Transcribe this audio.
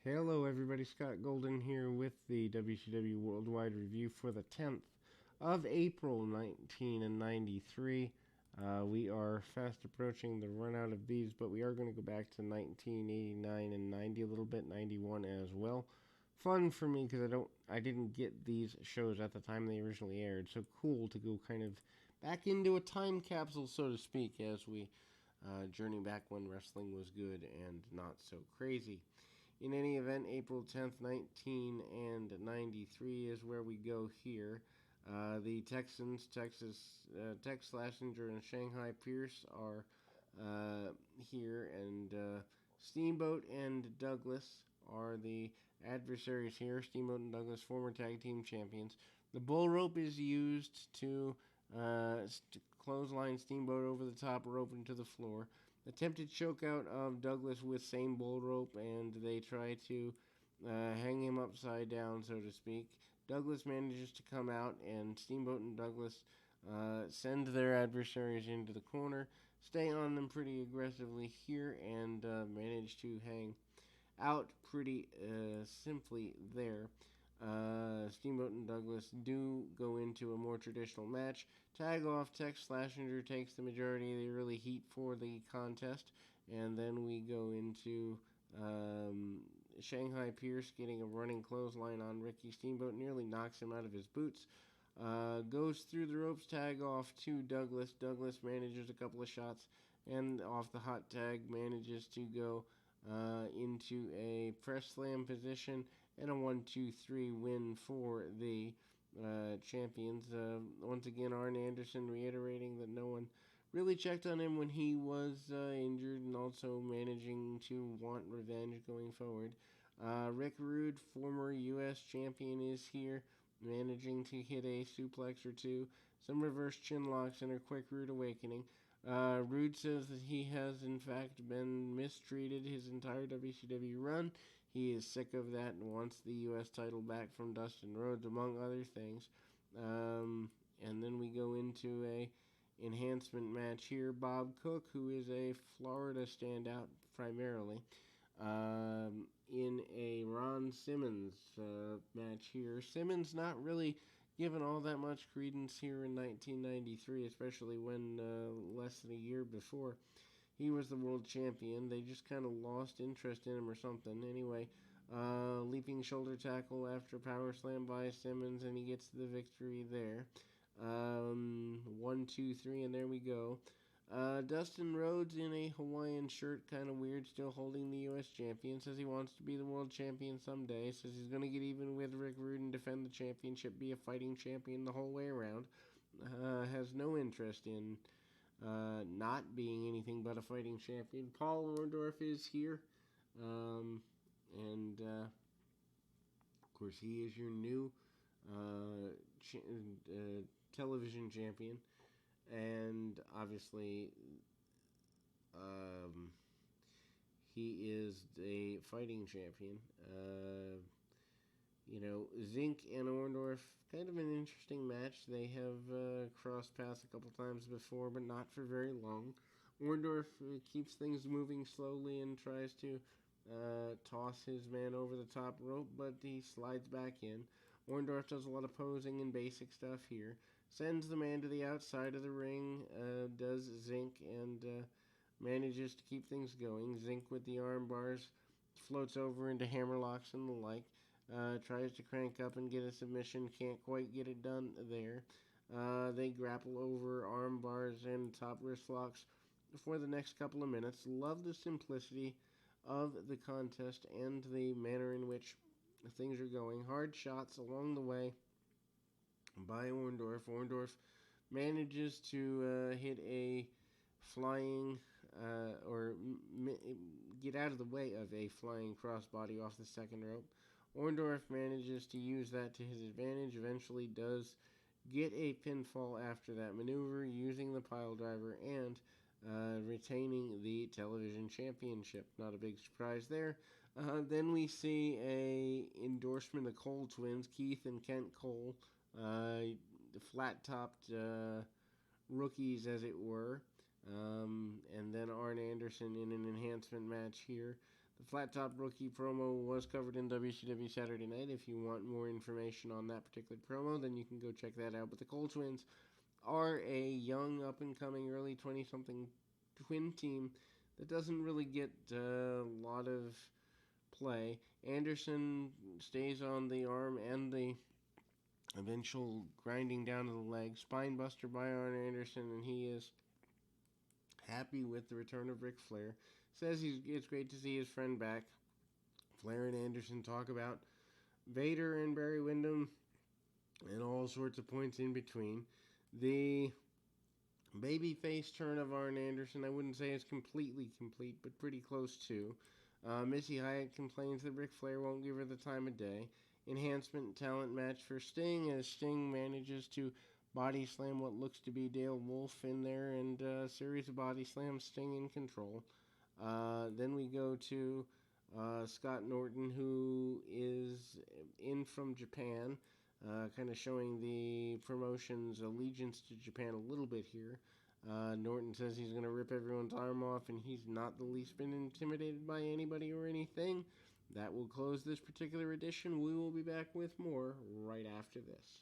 Hello everybody, Scott Golden here with the WCW Worldwide Review for the 10th of April 1993. We are fast approaching the run out of these, but we are going to go back to 1989 and 90 a little bit, 91 as well. Fun for me because I didn't get these shows at the time they originally aired, so cool to go kind of back into a time capsule, so to speak, as we journey back when wrestling was good and not so crazy. In any event, April 10th, 1993 is where we go here. The Texans, Tex Slasinger and Shanghai Pierce are here, and Steamboat and Douglas are the adversaries here. Steamboat and Douglas, former tag team champions. The bull rope is used to clothesline Steamboat over the top rope into the floor. Attempted chokeout of Douglas with same bull rope, and they try to hang him upside down, so to speak. Douglas manages to come out, and Steamboat and Douglas send their adversaries into the corner, stay on them pretty aggressively here, and manage to hang out pretty simply there. Steamboat and Douglas do go into a more traditional match. Tag off, Tex Slasinger takes the majority of the early heat for the contest, and then we go into Shanghai Pierce getting a running clothesline on Ricky Steamboat, nearly knocks him out of his boots. Goes through the ropes, tag off to Douglas. Douglas manages a couple of shots, and off the hot tag manages to go into a press slam position and a 1-2-3 win for the champions. Once again, Arn Anderson reiterating that no one really checked on him when he was injured, and also managing to want revenge going forward. Rick Rude, former U.S. champion, is here, managing to hit a suplex or two, some reverse chin locks, and a quick rude awakening. Rude says that he has, in fact, been mistreated his entire WCW run. He is sick of that and wants the U.S. title back from Dustin Rhodes, among other things. And then we go into a enhancement match here. Bob Cook, who is a Florida standout primarily, in a Ron Simmons match here. Simmons not really given all that much credence here in 1993, especially when less than a year before he was the world champion. They just kind of lost interest in him or something. Anyway, leaping shoulder tackle after power slam by Simmons, and he gets the victory there. 1, 2, 3, and there we go. Dustin Rhodes in a Hawaiian shirt, kind of weird, still holding the U.S. champion, says he wants to be the world champion someday, says he's going to get even with Rick Rude and defend the championship, be a fighting champion the whole way around. Has no interest in not being anything but a fighting champion. Paul Orndorff is here, and of course he is your new television champion. And obviously, he is a fighting champion. Zink and Orndorff, kind of an interesting match. They have crossed paths a couple times before, but not for very long. Orndorff keeps things moving slowly and tries to toss his man over the top rope, but he slides back in. Orndorff does a lot of posing and basic stuff here. Sends the man to the outside of the ring, does Zink, and manages to keep things going. Zink with the arm bars floats over into hammerlocks and the like. Tries to crank up and get a submission, can't quite get it done there. They grapple over arm bars and top wrist locks for the next couple of minutes. Love the simplicity of the contest and the manner in which things are going. Hard shots along the way by Orndorff. Orndorff manages to hit a flying get out of the way of a flying crossbody off the second rope. Orndorff manages to use that to his advantage, eventually does get a pinfall after that maneuver using the pile driver and retaining the television championship. Not a big surprise there. Then we see a endorsement of Cole twins, Keith and Kent Cole, the flat-topped rookies, as it were. And then Arn Anderson in an enhancement match here. The Flat Top Rookie promo was covered in WCW Saturday Night. If you want more information on that particular promo, then you can go check that out. But the Cole Twins are a young, up-and-coming, early 20-something twin team that doesn't really get a lot of play. Anderson stays on the arm and the eventual grinding down of the leg. Spine buster by Arn Anderson, and he is happy with the return of Ric Flair. Says it's great to see his friend back. Flair and Anderson talk about Vader and Barry Windham and all sorts of points in between. The babyface turn of Arn Anderson, I wouldn't say is completely complete, but pretty close to. Missy Hyatt complains that Ric Flair won't give her the time of day. Enhancement talent match for Sting as Sting manages to body slam what looks to be Dale Wolf in there, and a series of body slams, Sting in control. Then we go to Scott Norton, who is in from Japan, kind of showing the promotion's allegiance to Japan a little bit here. Norton says he's going to rip everyone's arm off, and he's not the least bit intimidated by anybody or anything. That will close this particular edition. We will be back with more right after this.